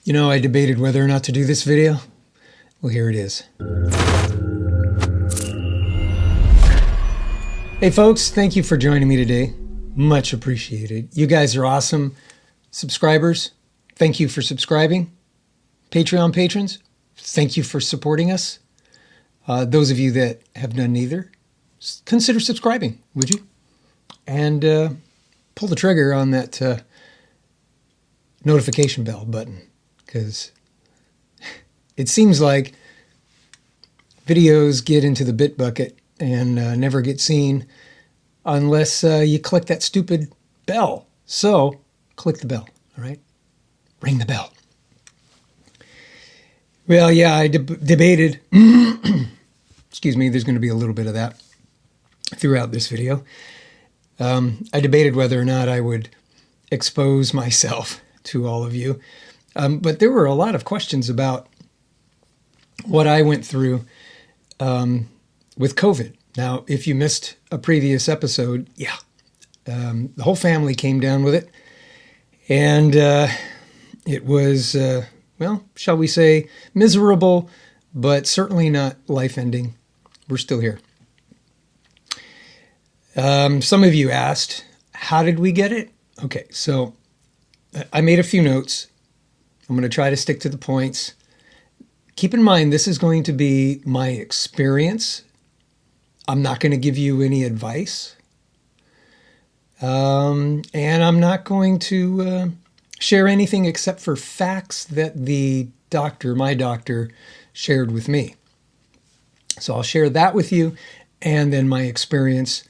You know, I debated whether or not to do this video. Well, here it is. Hey folks, thank you for joining me today. Much appreciated. You guys are awesome. Subscribers, thank you for subscribing. Patreon patrons, thank you for supporting us. Those of you that have done neither, consider subscribing, would you? And pull the trigger on that notification bell button, because it seems like videos get into the bit bucket and never get seen unless you click that stupid bell. So click the bell, all right? Ring the bell. Well, yeah, I debated. Excuse me, there's going to be a little bit of that throughout this video. I debated whether or not I would expose myself to all of you. But there were a lot of questions about what I went through with COVID. Now, if you missed a previous episode, yeah, the whole family came down with it. And it was, well, shall we say, miserable, but certainly not life-ending. We're still here. Some of you asked, how did we get it? Okay, so I made a few notes. I'm going to try to stick to the points. Keep in mind, this is going to be my experience. I'm not going to give you any advice. And I'm not going to share anything except for facts that the doctor, my doctor, shared with me. So I'll share that with you and then my experience.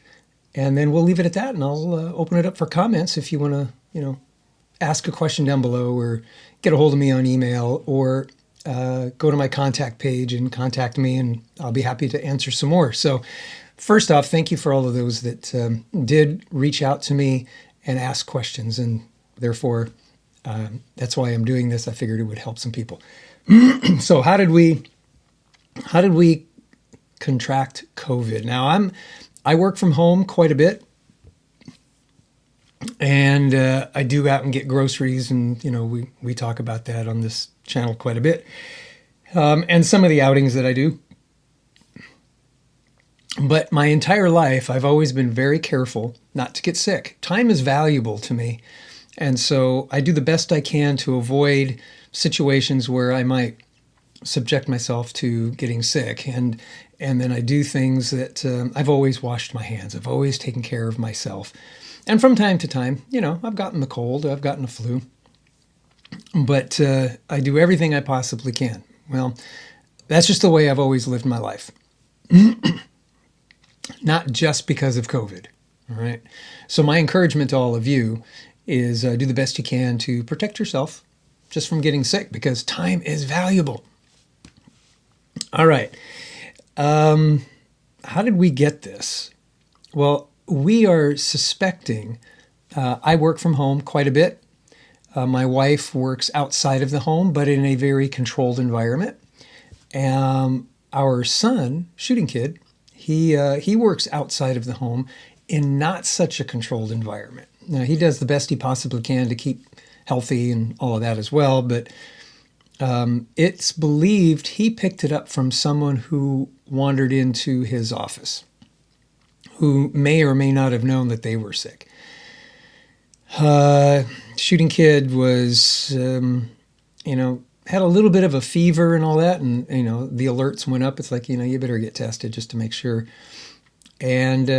And then we'll leave it at that. And I'll open it up for comments if you want to, ask a question down below or get a hold of me on email or go to my contact page and contact me, and I'll be happy to answer some more. So first off, thank you for all of those that did reach out to me and ask questions. And therefore, that's why I'm doing this. I figured it would help some people. So how did we contract COVID? Now I work from home quite a bit. And I do out and get groceries, and we talk about that on this channel quite a bit. And some of the outings that I do. But my entire life, I've always been very careful not to get sick. Time is valuable to me. And so I do the best I can to avoid situations where I might subject myself to getting sick. And then I do things that I've always washed my hands. I've always taken care of myself. And from time to time, I've gotten the cold, I've gotten the flu, but I do everything I possibly can. Well, that's just the way I've always lived my life. Not just because of COVID, all right? So my encouragement to all of you is do the best you can to protect yourself just from getting sick, because time is valuable. All right. How did we get this? Well, we are suspecting, I work from home quite a bit. My wife works outside of the home, but in a very controlled environment. Our son, shooting kid, he works outside of the home in not such a controlled environment. Now, he does the best he possibly can to keep healthy and all of that as well, but it's believed he picked it up from someone who wandered into his office, who may or may not have known that they were sick. Shooting kid was, had a little bit of a fever and all that. And, the alerts went up. It's like, you better get tested just to make sure. And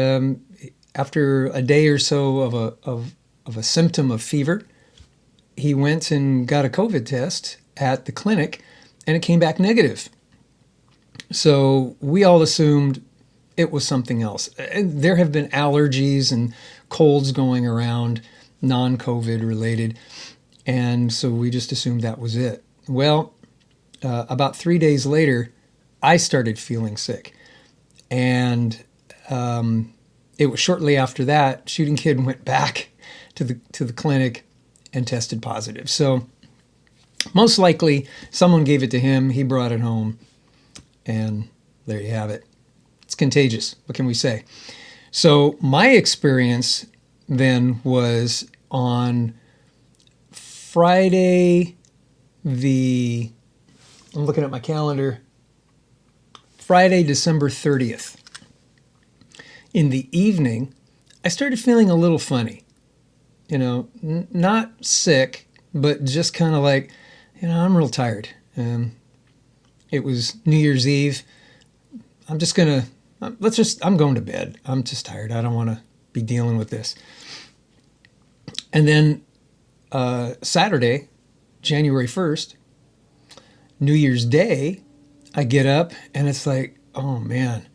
after a day or so of a symptom of fever, he went and got a COVID test at the clinic, and it came back negative. So we all assumed it was something else. And there have been allergies and colds going around, non-COVID related. And so we just assumed that was it. Well, about 3 days later, I started feeling sick. And it was shortly after that, shooting kid went back to the clinic and tested positive. So most likely someone gave it to him. He brought it home. And there you have it. It's contagious. What can we say? So my experience then was on Friday I'm looking at my calendar, Friday, December 30th. In the evening, I started feeling a little funny. Not sick, but just kind of like, I'm real tired. It was New Year's Eve. I'm going to bed. I'm just tired. I don't want to be dealing with this. And then Saturday, January 1st, New Year's Day, I get up and it's like, oh man,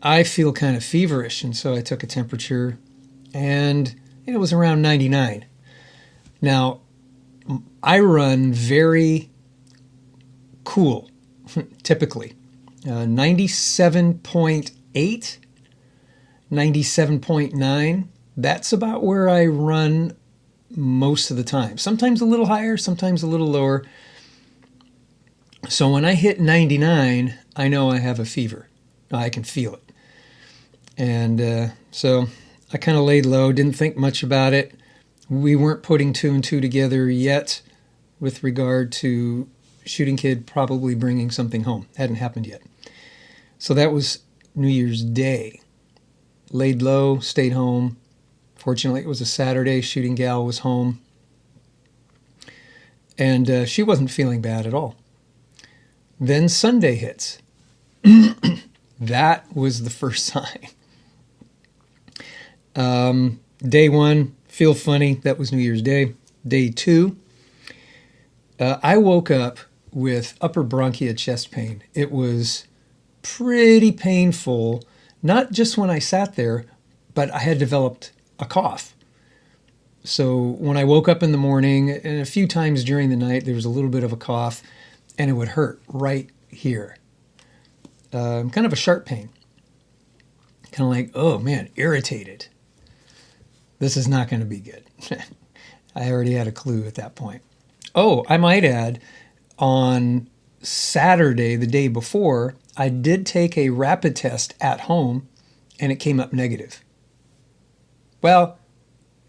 I feel kind of feverish. And so I took a temperature and it was around 99. Now, I run very cool, typically. 97.8, 97.9. That's about where I run most of the time. Sometimes a little higher, sometimes a little lower. So when I hit 99, I know I have a fever. I can feel it. And so I kind of laid low, didn't think much about it. We weren't putting two and two together yet with regard to shooting kid probably bringing something home. Hadn't happened yet. So that was New Year's Day. Laid low, stayed home. Fortunately, it was a Saturday. Shooting gal was home. And she wasn't feeling bad at all. Then Sunday hits. That was the first sign. Day one, feel funny. That was New Year's Day. Day two, I woke up with upper bronchial chest pain. It was pretty painful, not just when I sat there, but I had developed a cough. So when I woke up in the morning and a few times during the night, there was a little bit of a cough and it would hurt right here. Kind of a sharp pain. Kind of like, oh man, irritated. This is not going to be good. I already had a clue at that point. Oh, I might add, on Saturday, the day before, I did take a rapid test at home and it came up negative. Well,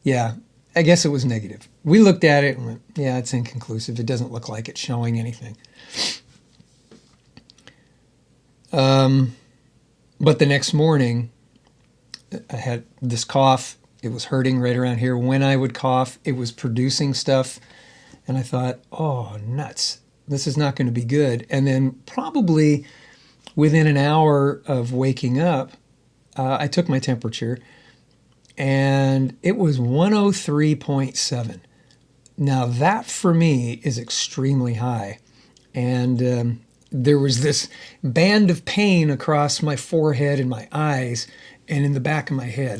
yeah, I guess it was negative. We looked at it and went, yeah, it's inconclusive. It doesn't look like it's showing anything. But the next morning, I had this cough. It was hurting right around here. When I would cough, it was producing stuff. And I thought, oh, nuts. This is not going to be good. And then probably within an hour of waking up, I took my temperature and it was 103.7. Now that for me is extremely high. And there was this band of pain across my forehead and my eyes and in the back of my head.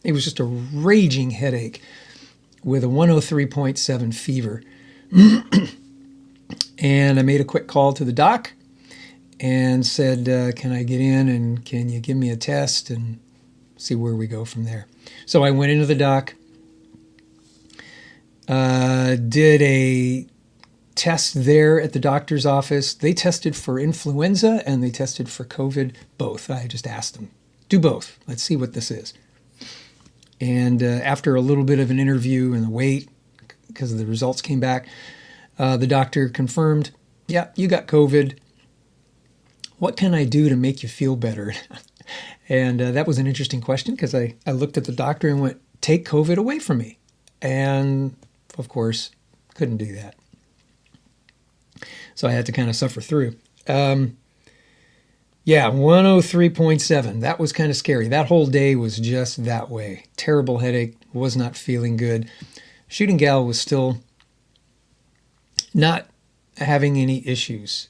It was just a raging headache with a 103.7 fever. And I made a quick call to the doc and said, can I get in and can you give me a test and see where we go from there? So I went into the doc, did a test there at the doctor's office. They tested for influenza and they tested for COVID, both. I just asked them, do both. Let's see what this is. And after a little bit of an interview and a wait, because the results came back, the doctor confirmed, yeah, you got COVID. What can I do to make you feel better? And that was an interesting question because I looked at the doctor and went, take COVID away from me. And of course, couldn't do that. So I had to kind of suffer through. Yeah, 103.7. That was kind of scary. That whole day was just that way. Terrible headache, was not feeling good. Shooting gal was still not having any issues.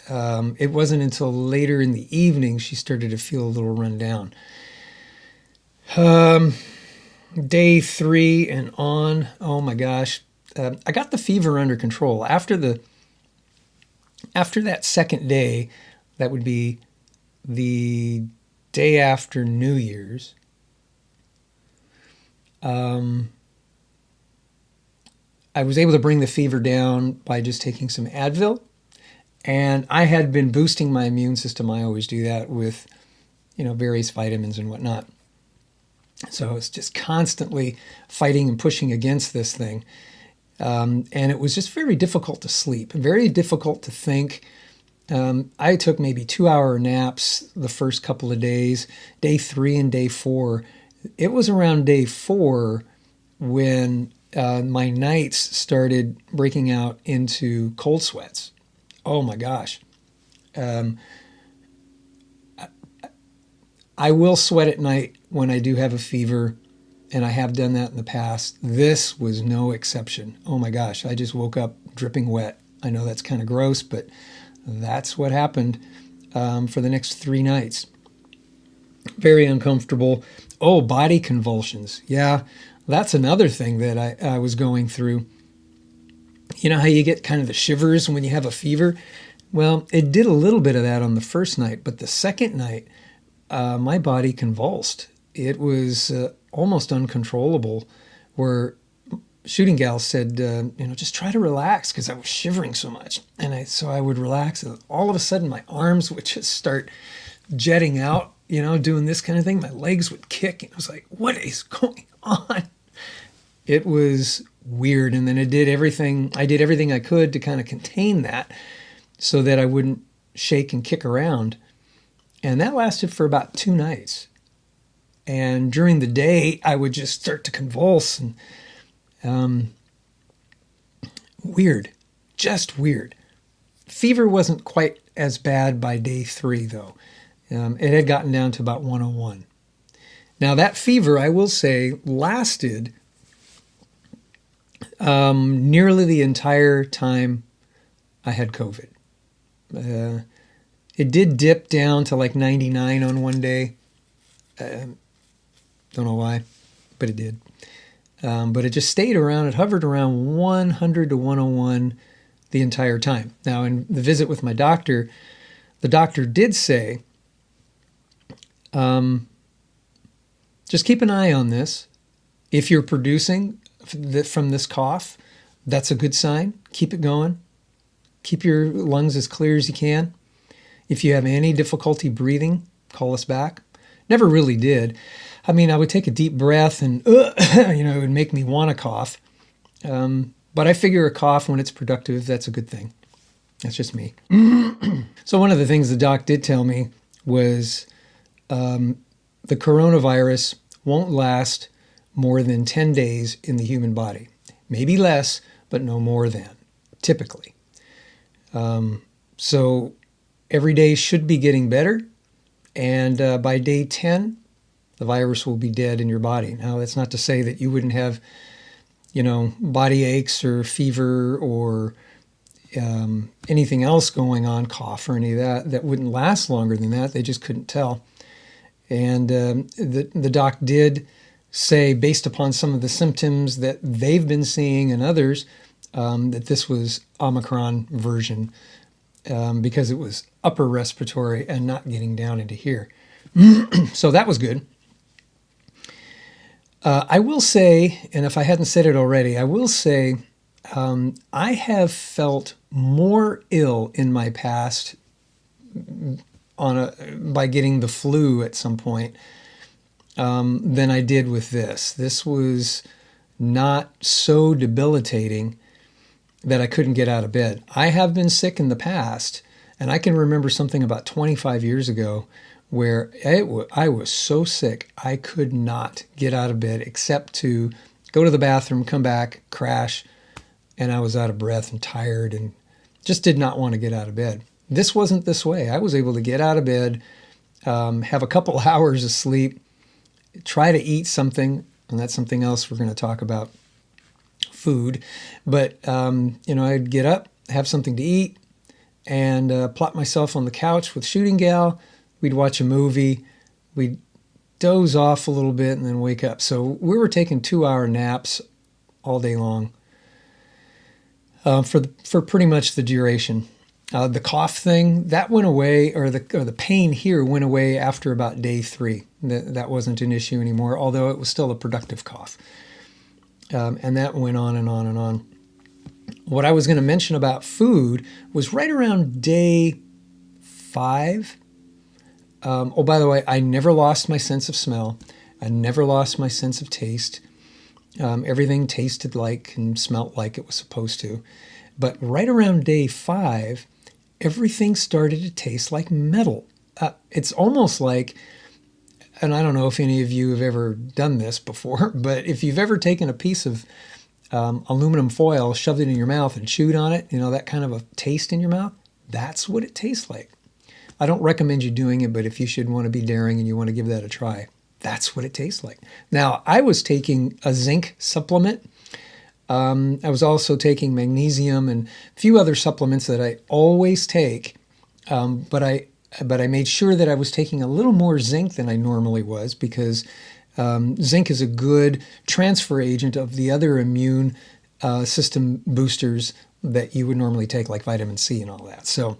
It wasn't until later in the evening she started to feel a little run down. Day 3 and on, oh my gosh, I got the fever under control. After that second day, that would be the day after New Year's, I was able to bring the fever down by just taking some Advil. And I had been boosting my immune system. I always do that with, various vitamins and whatnot. So it's just constantly fighting and pushing against this thing. And it was just very difficult to sleep, very difficult to think. I took maybe 2-hour naps the first couple of days, day 3 and day 4. It was around day 4 when my nights started breaking out into cold sweats. Oh my gosh. I will sweat at night when I do have a fever, and I have done that in the past. This was no exception. Oh my gosh, I just woke up dripping wet. I know that's kind of gross, but that's what happened for the next 3 nights. Very uncomfortable. Oh, body convulsions. Yeah, that's another thing that I was going through. You know how you get kind of the shivers when you have a fever? Well, it did a little bit of that on the first night, but the second night, my body convulsed. It was almost uncontrollable, where shooting gal said, just try to relax, because I was shivering so much. And so I would relax, and all of a sudden my arms would just start jetting out, doing this kind of thing. My legs would kick, and it was like, what is going on? It was weird. And then I did everything I could to kind of contain that so that I wouldn't shake and kick around. And that lasted for about 2 nights. And during the day, I would just start to convulse. And weird. Just weird. Fever wasn't quite as bad by day 3, though. It had gotten down to about 101. Now, that fever, I will say, lasted nearly the entire time I had COVID. It did dip down to like 99 on one day. Don't know why, but it did. But it just stayed around. It hovered around 100 to 101 the entire time. Now, in the visit with my doctor, the doctor did say, just keep an eye on this. If you're producing from this cough, that's a good sign. Keep it going. Keep your lungs as clear as you can. If you have any difficulty breathing, call us back. Never really did. I mean, I would take a deep breath and, it would make me want to cough. But I figure a cough, when it's productive, that's a good thing. That's just me. So one of the things the doc did tell me was the coronavirus won't last more than 10 days in the human body. Maybe less, but no more than, typically. So every day should be getting better. And by day 10, the virus will be dead in your body. Now, that's not to say that you wouldn't have, body aches or fever or anything else going on, cough or any of that wouldn't last longer than that. They just couldn't tell. And the doc did say, based upon some of the symptoms that they've been seeing and others, that this was Omicron version, because it was upper respiratory and not getting down into here. So that was good. I will say, and if I hadn't said it already, I will say I have felt more ill in my past by getting the flu at some point than I did with this. This was not so debilitating that I couldn't get out of bed. I have been sick in the past, and I can remember something about 25 years ago where I was so sick I could not get out of bed except to go to the bathroom, come back, crash, and I was out of breath and tired and just did not want to get out of bed. This wasn't this way. I was able to get out of bed, have a couple hours of sleep, try to eat something, and that's something else we're going to talk about, food. But, I'd get up, have something to eat, and plop myself on the couch with shooting gal. We'd watch a movie. We'd doze off a little bit and then wake up. So we were taking 2-hour naps all day long for pretty much the duration. The cough thing, that went away, or the pain here went away after about day 3. That wasn't an issue anymore, although it was still a productive cough. And that went on and on and on. What I was going to mention about food was right around day 5. By the way, I never lost my sense of smell. I never lost my sense of taste. Everything tasted like and smelt like it was supposed to. But right around day 5, everything started to taste like metal. It's almost like, and I don't know if any of you have ever done this before, but if you've ever taken a piece of aluminum foil, shoved it in your mouth and chewed on it, that kind of a taste in your mouth, that's what it tastes like. I don't recommend you doing it, but if you should want to be daring and you want to give that a try, that's what it tastes like. Now, I was taking a zinc supplement. I was also taking magnesium and a few other supplements that I always take, but I made sure that I was taking a little more zinc than I normally was, because zinc is a good transfer agent of the other immune system boosters that you would normally take, like vitamin C and all that. So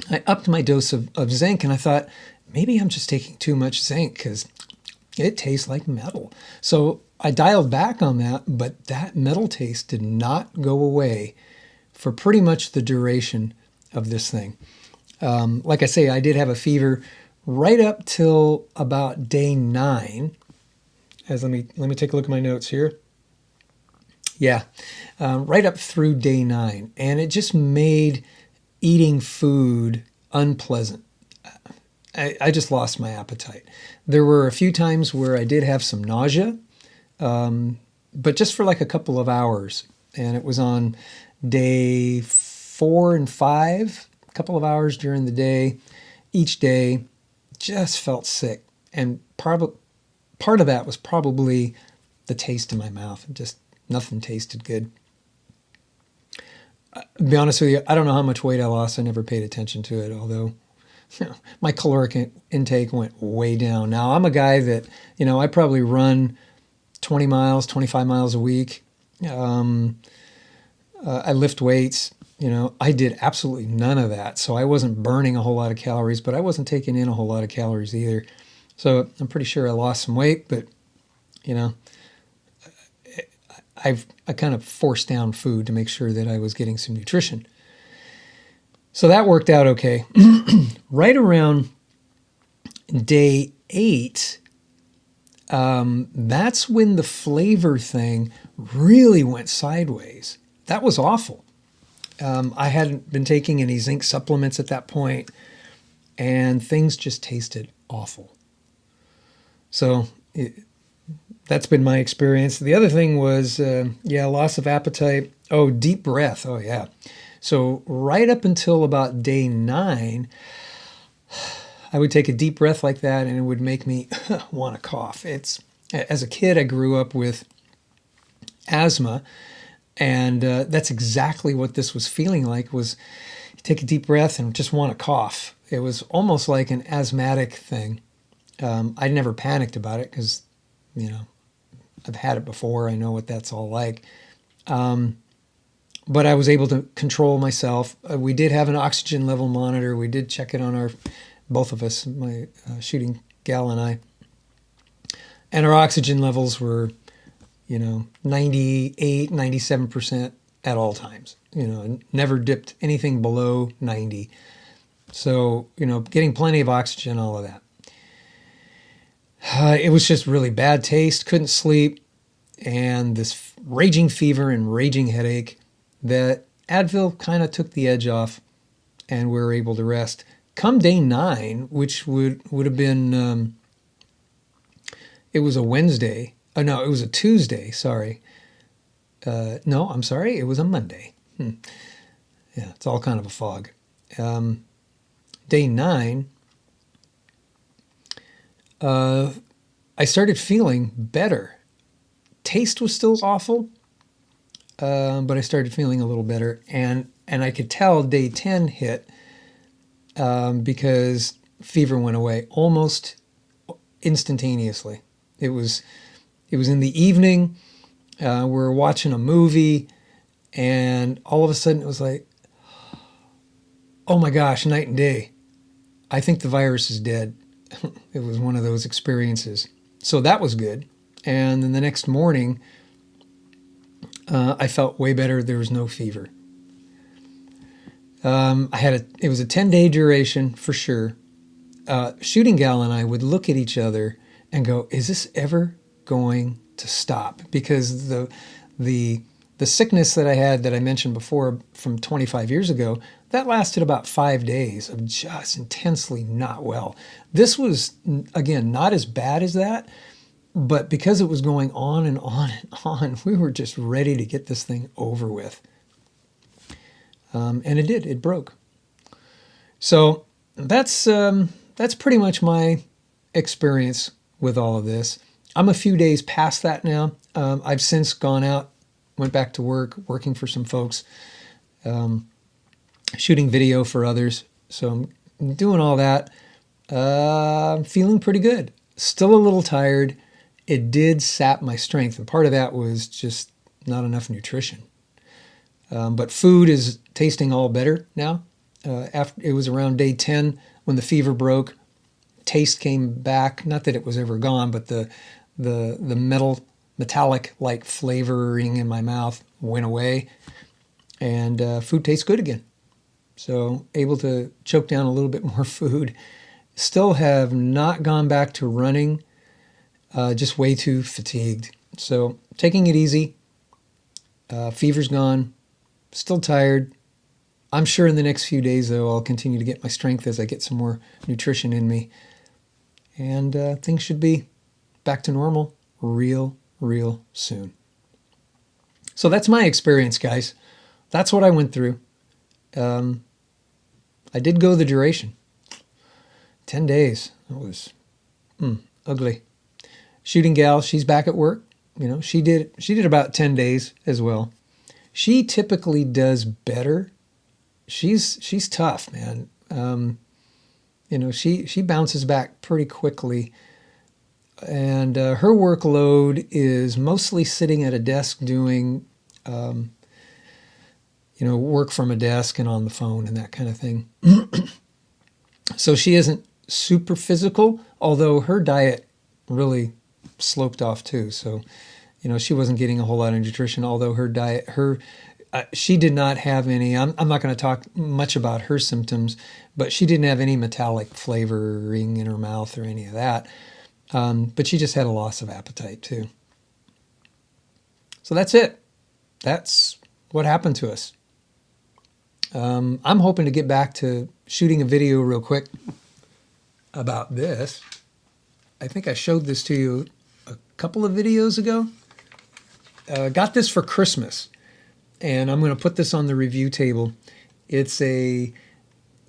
I upped my dose of zinc, and I thought, maybe I'm just taking too much zinc because it tastes like metal. So I dialed back on that, but that metal taste did not go away for pretty much the duration of this thing. Like I say, I did have a fever right up till about day 9. Let me take a look at my notes here. Yeah, right up through day 9, and it just made eating food unpleasant. I just lost my appetite. There were a few times where I did have some nausea, but just for like a couple of hours. And it was on day 4 and 5, a couple of hours during the day. Each day, just felt sick. And part of that was probably the taste in my mouth. Just nothing tasted good. To be honest with you, I don't know how much weight I lost. I never paid attention to it, although my caloric intake went way down. Now, I'm a guy that, I probably run 20 miles, 25 miles a week. I lift weights. I did absolutely none of that. So I wasn't burning a whole lot of calories, but I wasn't taking in a whole lot of calories either. So I'm pretty sure I lost some weight, but, I kind of forced down food to make sure that I was getting some nutrition. So that worked out okay. Right around day 8, that's when the flavor thing really went sideways. That was awful. I hadn't been taking any zinc supplements at that point, and things just tasted awful. So that's been my experience. The other thing was, loss of appetite. Oh, deep breath. Oh, yeah. So right up until about day 9, I would take a deep breath like that, and it would make me want to cough. As a kid, I grew up with asthma, and that's exactly what this was feeling like, was you take a deep breath and just want to cough. It was almost like an asthmatic thing. I never panicked about it because, I've had it before. I know what that's all like. But I was able to control myself. We did have an oxygen level monitor. We did check it on both of us, my shooting gal and I. And our oxygen levels were, 98, 97% at all times. Never dipped anything below 90. So, getting plenty of oxygen, all of that. It was just really bad taste, couldn't sleep, and this raging fever and raging headache that Advil kind of took the edge off, and we were able to rest. Come day 9, which would have been, it was a Wednesday. Oh, no, it was a Tuesday, sorry. No, I'm sorry, it was a Monday. Yeah, it's all kind of a fog. Day 9, I started feeling better. Taste was still awful, but I started feeling a little better. And I could tell day 10 hit because fever went away almost instantaneously. It was in the evening. We were watching a movie, and all of a sudden it was like, oh my gosh, night and day. I think the virus is dead. It was one of those experiences. So that was good. And then the next morning, I felt way better. There was no fever. It was a 10-day duration for sure. Shooting gal and I would look at each other and go, is this ever going to stop, because the sickness that I had that I mentioned before from 25 years ago, that lasted about 5 days of just intensely not well. This was, again, not as bad as that, but because it was going on and on and on, we were just ready to get this thing over with. And it did. It broke. So that's pretty much my experience with all of this. I'm a few days past that now. I've since gone out, went back to work, working for some folks, shooting video for others. So I'm doing all that. I'm feeling pretty good. Still a little tired. It did sap my strength, and part of that was just not enough nutrition. But food is tasting all better now. After it was around day 10 when the fever broke, taste came back. Not that it was ever gone, but the metallic-like flavoring in my mouth went away, and food tastes good again. So able to choke down a little bit more food. Still have not gone back to running. Just way too fatigued. So taking it easy. Fever's gone. Still tired. I'm sure in the next few days, though, I'll continue to get my strength as I get some more nutrition in me. And things should be back to normal real soon. So that's my experience, guys. That's what I went through. I did go the duration. 10 days. That was ugly. Shooting gal, she's back at work. You know, she did about 10 days as well. She typically does better. She's tough, man. You know, she bounces back pretty quickly, and her workload is mostly sitting at a desk doing, you know, work from a desk and on the phone and that kind of thing. So she isn't super physical, although her diet really sloped off too. So, you know, she wasn't getting a whole lot of nutrition, although her diet, she did not have any, I'm not going to talk much about her symptoms, but she didn't have any metallic flavoring in her mouth or any of that. But she just had a loss of appetite too. So that's it. That's what happened to us. I'm hoping to get back to shooting a video real quick about this. I think I showed this to you a couple of videos ago. Got this for Christmas, and I'm going to put this on the review table. It's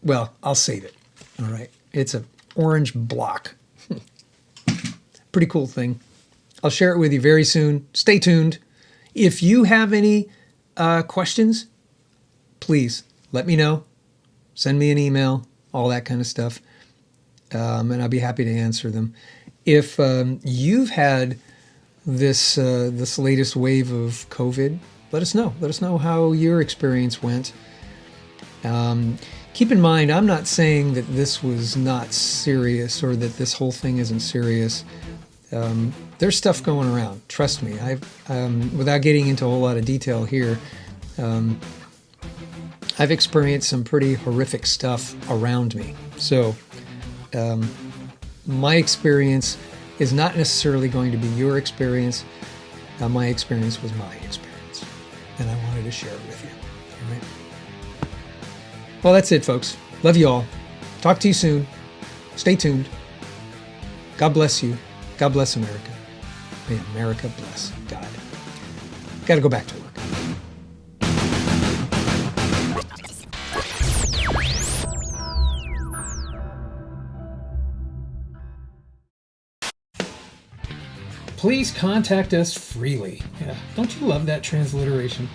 well, I'll save it. All right. It's an orange block. Pretty cool thing. I'll share it with you very soon. Stay tuned. If you have any questions, please let me know. Send me an email, all that kind of stuff. And I'll be happy to answer them. If you've had this latest wave of COVID, let us know. Let us know how your experience went. Keep in mind, I'm not saying that this was not serious or that this whole thing isn't serious. There's stuff going around. Trust me. Without getting into a whole lot of detail here, I've experienced some pretty horrific stuff around me. So my experience is not necessarily going to be your experience. My experience was my experience, and I wanted to share it with you. All right? Well, that's it, folks. Love you all. Talk to you soon. Stay tuned. God bless you. God bless America. May America bless God. Got to go back to work. Please contact us freely. Yeah, don't you love that transliteration?